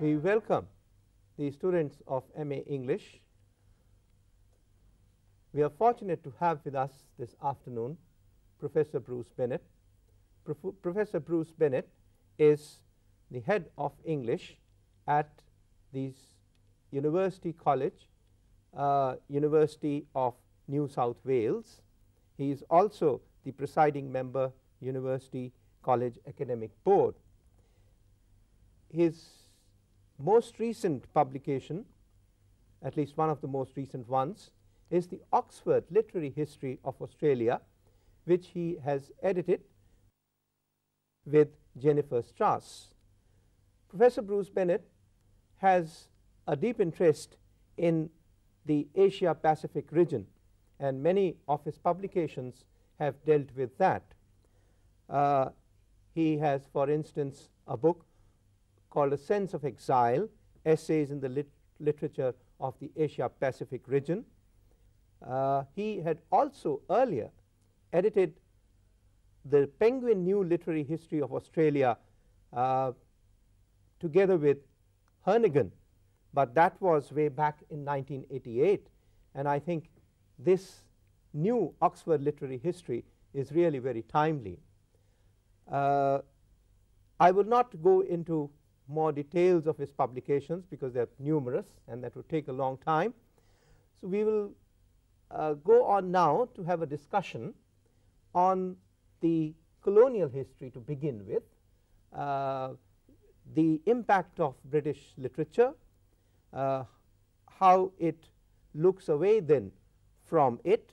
We welcome the students of MA English. We are fortunate to have with us this afternoon Professor Bruce Bennett. Professor Bruce Bennett is the head of English at the University College, University of New South Wales. He is also the presiding member, University College Academic Board. His most recent publication, at least one of the most recent ones, is the Oxford Literary History of Australia, which he has edited with Jennifer Strauss. Professor Bruce Bennett has a deep interest in the Asia-Pacific region, and many of his publications have dealt with that. He has, for instance, a book called A Sense of Exile, Essays in the Literature of the Asia-Pacific Region. He had also earlier edited the Penguin New Literary History of Australia together with Hernigan, but that was way back in 1988, and I think this new Oxford Literary History is really very timely. I will not go into more details of his publications because they are numerous and that would take a long time. So we will go on now to have a discussion on the colonial history to begin with, the impact of British literature, how it looks away then from it,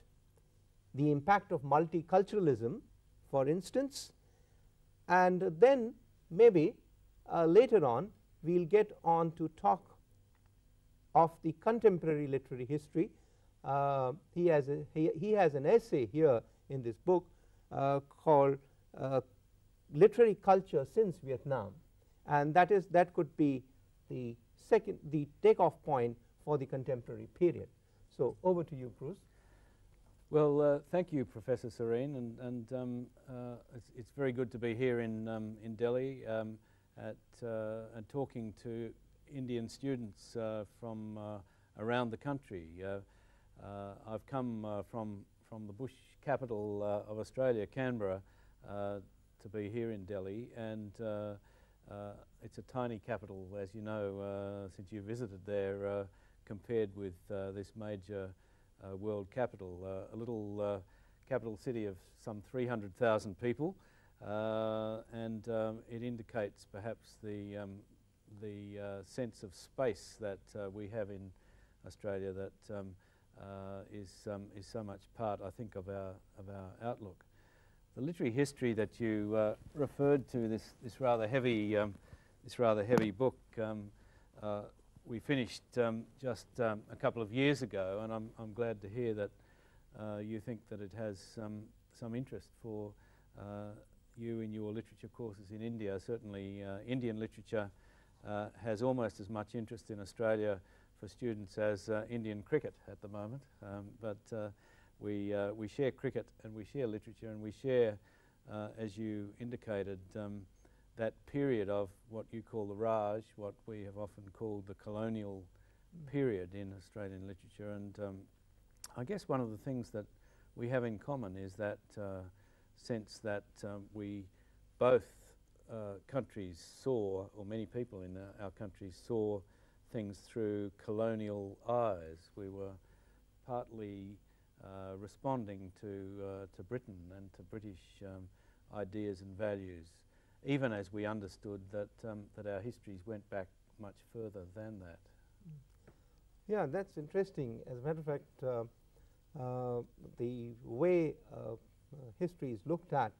the impact of multiculturalism, for instance, and then maybe later on we will get on to talk of the contemporary literary history. He has an essay here in this book called Literary Culture Since Vietnam, and that could be the takeoff point for the contemporary period. So over to you, Bruce. Well, thank you, Professor Serene, and it's very good to be here in Delhi and talking to Indian students from around the country. I've come from the bush capital of Australia, Canberra, to be here in Delhi, and it's a tiny capital, as you know, since you visited there, compared with this major world capital, a little capital city of some 300,000 people, and it indicates perhaps the sense of space that we have in Australia that is so much part, I think, of our outlook. The literary history that you referred to, this rather heavy book, we finished just a couple of years ago, and I'm glad to hear that you think that it has some interest for you in your literature courses in India. Certainly Indian literature has almost as much interest in Australia for students as Indian cricket at the moment, but we share cricket and we share literature, and we share, as you indicated, that period of what you call the Raj, what we have often called the colonial period in Australian literature. And I guess one of the things that we have in common is that sense that we both countries saw, or many people in our countries saw, things through colonial eyes. We were partly responding to Britain and to British ideas and values, even as we understood that our histories went back much further than that. Yeah, that's interesting. As a matter of fact, the way history is looked at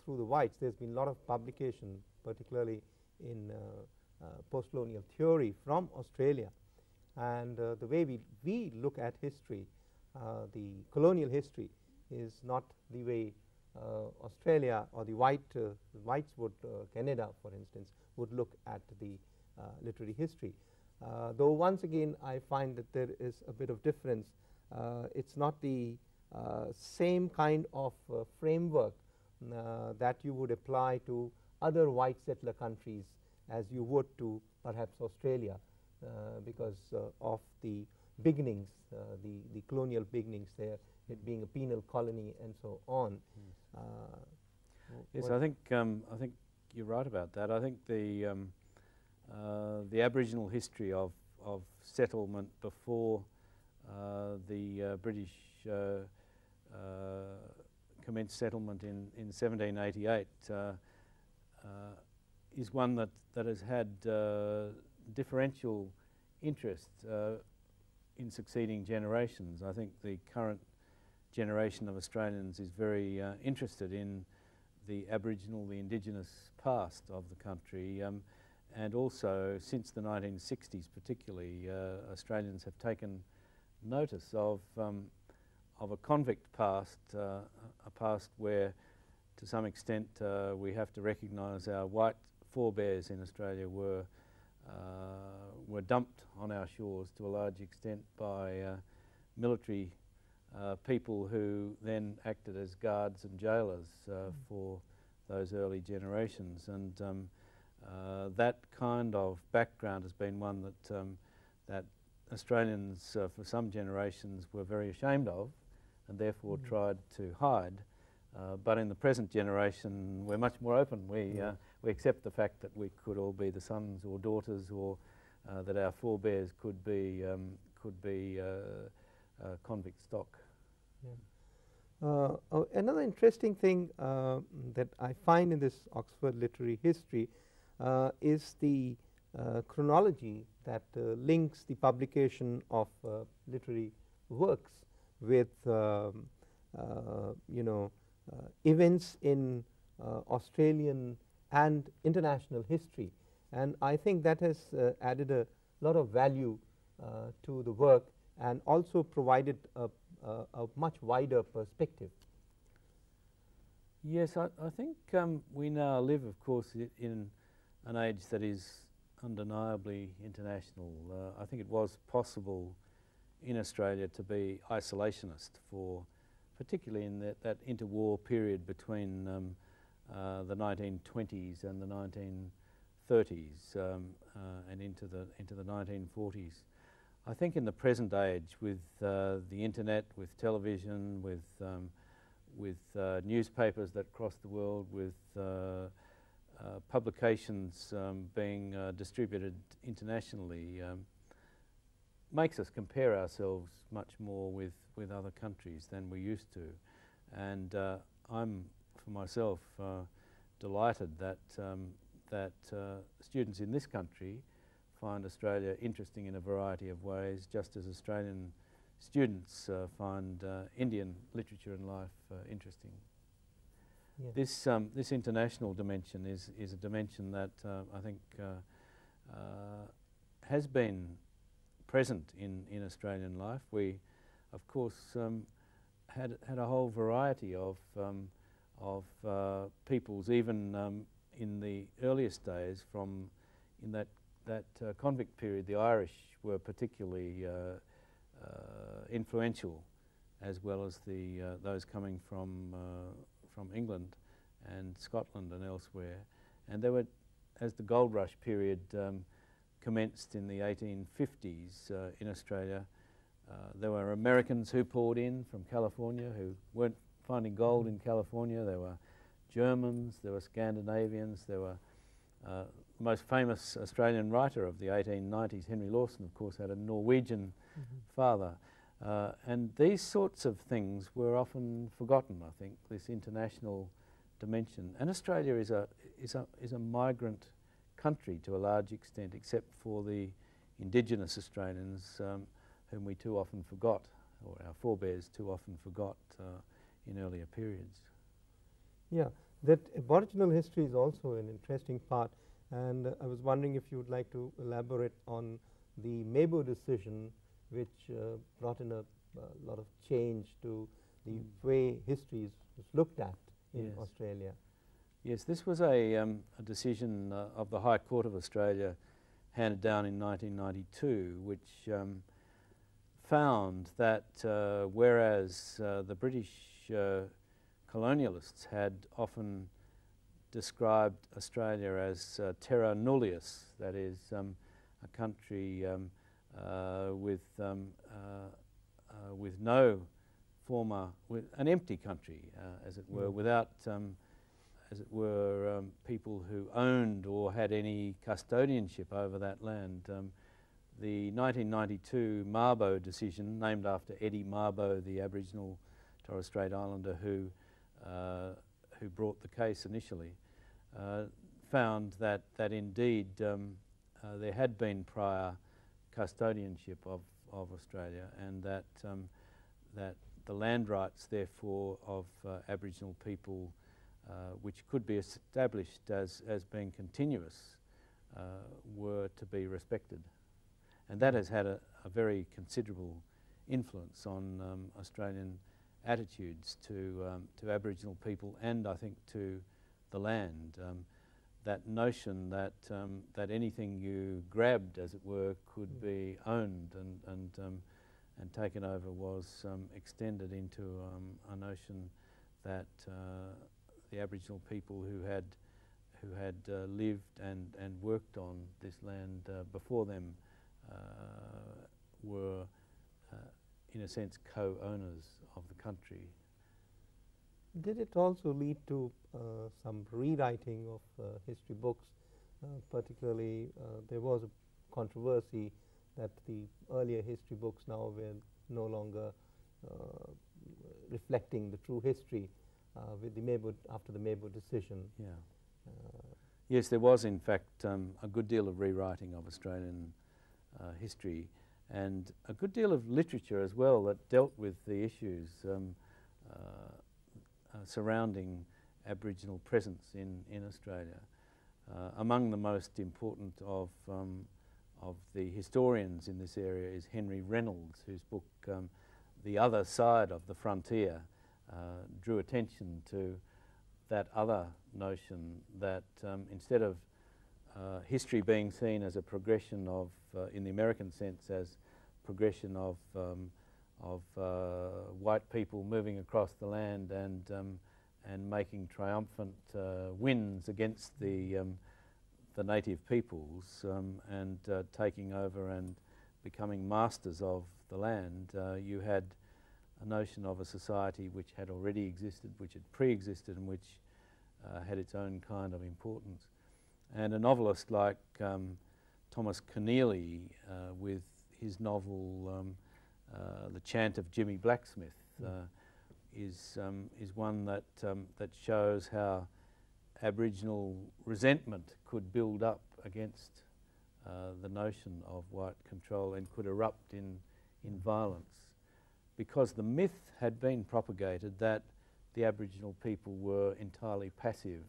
through the whites, there's been a lot of publication, particularly in post-colonial theory from Australia, and the way we look at history, the colonial history, is not the way Australia or the whites would, Canada for instance, would look at the literary history. Though once again I find that there is a bit of difference. It's not the same kind of framework that you would apply to other white settler countries as you would to perhaps Australia, because of the beginnings, the colonial beginnings there, it being a penal colony and so on. Yes, I think you're right about that. I think the Aboriginal history of settlement before the British commenced settlement in 1788 is one that has had differential interest in succeeding generations. I think the current generation of Australians is very interested in the Aboriginal, the Indigenous past of the country, and also since the 1960s particularly, Australians have taken notice of a convict past, a past where to some extent we have to recognise our white forebears in Australia were dumped on our shores to a large extent by military people who then acted as guards and jailers for those early generations, and that kind of background has been one that Australians for some generations were very ashamed of and therefore tried to hide. But in the present generation we're much more open. We accept the fact that we could all be the sons or daughters, or that our forebears could be convict stock. Another interesting thing that I find in this Oxford literary history is the chronology that links the publication of literary works with events in Australian and international history, and I think that has added a lot of value to the work and also provided a much wider perspective. Yes, I think we now live, of course, in an age that is undeniably international. I think it was possible in Australia to be isolationist for, particularly in that interwar period between the 1920s and the 1930s and into the 1940s. I think in the present age, with the internet, with television, with newspapers that cross the world, with publications being distributed internationally, makes us compare ourselves much more with other countries than we used to. And I'm, for myself, delighted that students in this country find Australia interesting in a variety of ways, just as Australian students find Indian literature and life interesting. Yeah. This international dimension is a dimension that I think has been present in Australian life. We, of course, had a whole variety of peoples, even in the earliest days. From in that convict period, the Irish were particularly influential, as well as those coming from England and Scotland and elsewhere. And there were, as the gold rush period commenced in the 1850s in Australia, there were Americans who poured in from California who weren't finding gold in California. There were Germans, there were Scandinavians, there were the most famous Australian writer of the 1890s, Henry Lawson, of course, had a Norwegian father. And these sorts of things were often forgotten, I think, this international dimension. And Australia is a migrant country to a large extent, except for the Indigenous Australians whom we too often forgot, or our forebears too often forgot in earlier periods. Yeah, that Aboriginal history is also an interesting part, and I was wondering if you would like to elaborate on the Mabo decision, which brought in a lot of change to the way history is looked at in Australia. Yes, this was a decision of the High Court of Australia handed down in 1992, which found that whereas the British colonialists had often described Australia as terra nullius, that is a country with no former, with an empty country, as it were, without, as it were, people who owned or had any custodianship over that land. The 1992 Mabo decision, named after Eddie Mabo, the Aboriginal Torres Strait Islander who brought the case initially, found that indeed there had been prior custodianship of Australia, and that the land rights, therefore, of Aboriginal people, which could be established as being continuous, were to be respected. And that has had a very considerable influence on Australian attitudes to Aboriginal people, and I think to the land. That notion that anything you grabbed, as it were, could be owned and taken over was extended into a notion that the Aboriginal people who had lived and worked on this land before them were, in a sense, co-owners of the country. Did it also lead to some rewriting of history books? Particularly, there was a controversy that the earlier history books now were no longer reflecting the true history with the Mabo, after the Mabo decision. Yeah. Yes, there was in fact a good deal of rewriting of Australian history, and a good deal of literature as well that dealt with the issues surrounding Aboriginal presence in Australia. Among the most important of the historians in this area is Henry Reynolds, whose book The Other Side of the Frontier drew attention to that other notion that instead of history being seen as a progression of, in the American sense, as progression of white people moving across the land and making triumphant wins against the native peoples and taking over and becoming masters of the land, you had a notion of a society which had already existed, which had pre-existed, and which had its own kind of importance. And a novelist like Thomas Keneally, with his novel The Chant of Jimmy Blacksmith, is one that shows how Aboriginal resentment could build up against the notion of white control and could erupt in violence, because the myth had been propagated that the Aboriginal people were entirely passive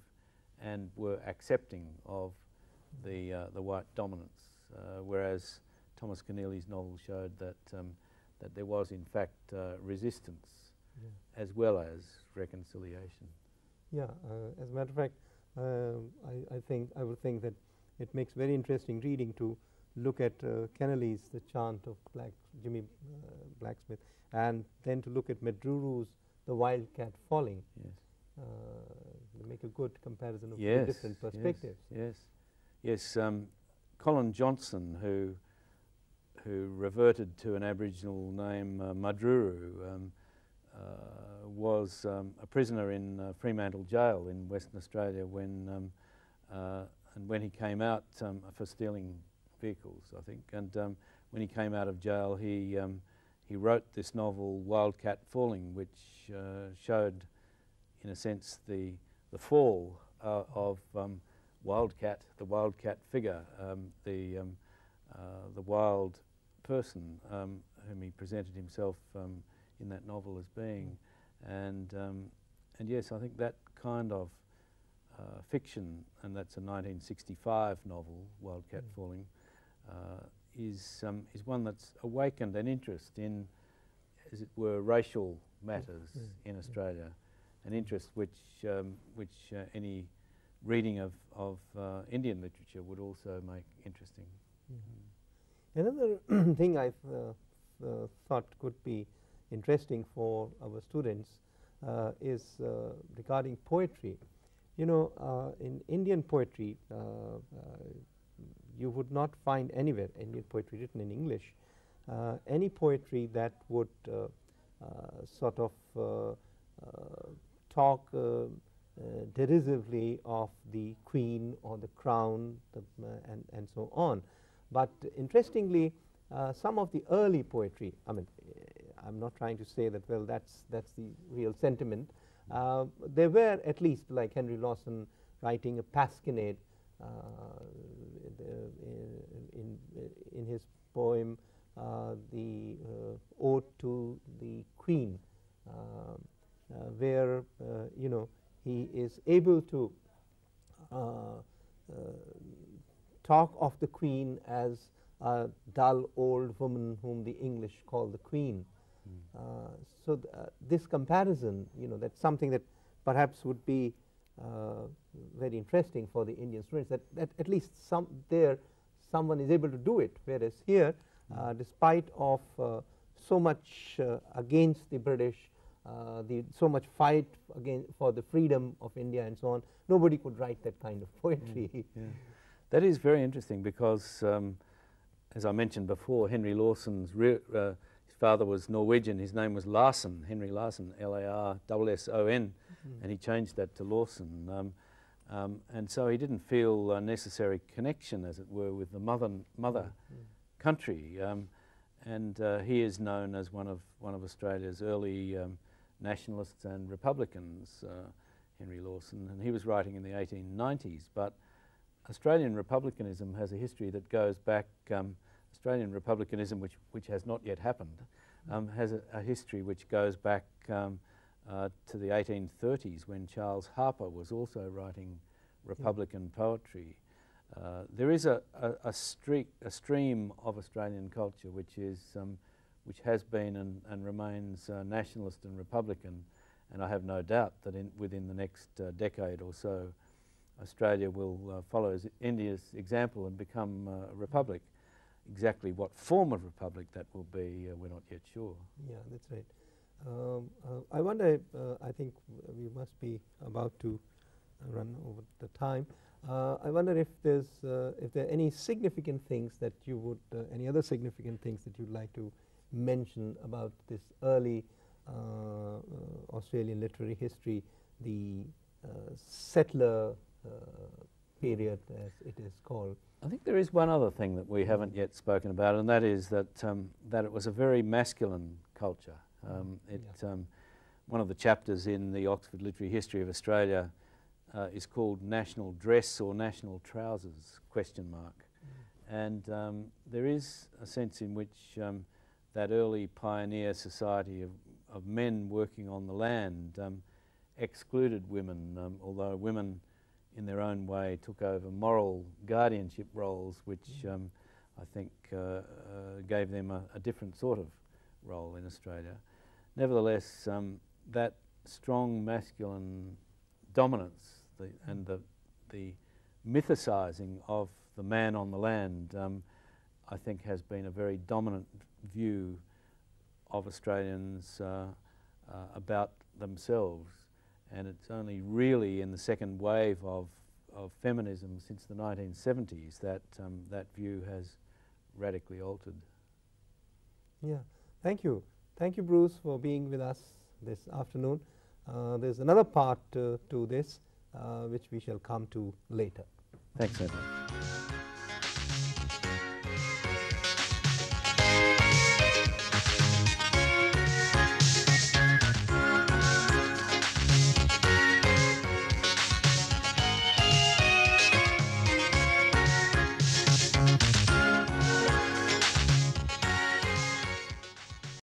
and were accepting of the white dominance, whereas Thomas Keneally's novel showed that there was in fact resistance as well as reconciliation. Yeah, as a matter of fact, I would think that it makes very interesting reading to look at Keneally's The Chant of Jimmy Blacksmith, and then to look at Medruru's The Wildcat Falling. Yes. They make a good comparison of two different perspectives. Yes. Colin Johnson, who reverted to an Aboriginal name, Madruru, was a prisoner in Fremantle Jail in Western Australia when he came out for stealing vehicles, I think. And when he came out of jail, he wrote this novel, Wildcat Falling, which showed, in a sense, the fall of Wildcat, the wildcat figure, the wild person whom he presented himself in that novel as being. And yes, I think that kind of fiction, and that's a 1965 novel, Wildcat Falling, is one that's awakened an interest in, as it were, racial matters in Australia, an interest which any reading of Indian literature would also make interesting. Another thing I thought could be interesting for our students is regarding poetry. You know, in Indian poetry, you would not find anywhere, Indian poetry written in English, any poetry that would sort of talk derisively of the queen or the crown and so on. But interestingly, some of the early poetry, I mean, I'm not trying to say that, well, that's the real sentiment. There were at least, like Henry Lawson writing a pasquinade in his poem, the Ode to the Queen, where you know, he is able to talk of the Queen as a dull old woman whom the English call the Queen. So this comparison, you know, that's something that perhaps would be very interesting for the Indian students, that at least someone is able to do it, whereas here, despite of so much against the British, so much fight for the freedom of India and so on, nobody could write that kind of poetry. Yeah. That is very interesting because, as I mentioned before, Henry Lawson's his father was Norwegian. His name was Larson, Henry Larson, Larson, and he changed that to Lawson. And so he didn't feel a necessary connection, as it were, with the mother country. And he is known as one of Australia's early nationalists and republicans, Henry Lawson, and he was writing in the 1890s. But Australian republicanism has a history that goes back. Australian republicanism, which has not yet happened, has a history which goes back to the 1830s, when Charles Harper was also writing Republican poetry. There is a stream of Australian culture which has been and remains nationalist and republican, and I have no doubt that within the next decade or so, Australia will follow India's example and become a republic. Exactly what form of republic that will be, we're not yet sure. Yeah, that's right. I wonder, I think we must be about to run over the time. I wonder if there are any significant things that you would, any other significant things that you'd like to mention about this early Australian literary history, the settler period, as it is called. I think there is one other thing that we haven't yet spoken about, and that is that that it was a very masculine culture. One of the chapters in the Oxford Literary History of Australia is called National Dress or National Trousers, ? And there is a sense in which that early pioneer society of men working on the land excluded women, although women in their own way took over moral guardianship roles, which I think gave them a different sort of role in Australia. Nevertheless, that strong masculine dominance and the mythicising of the man on the land, I think has been a very dominant view of Australians about themselves. And it's only really in the second wave of feminism since the 1970s that that view has radically altered. Yeah, thank you. Thank you, Bruce, for being with us this afternoon. There's another part to this, which we shall come to later. Thanks, Edward.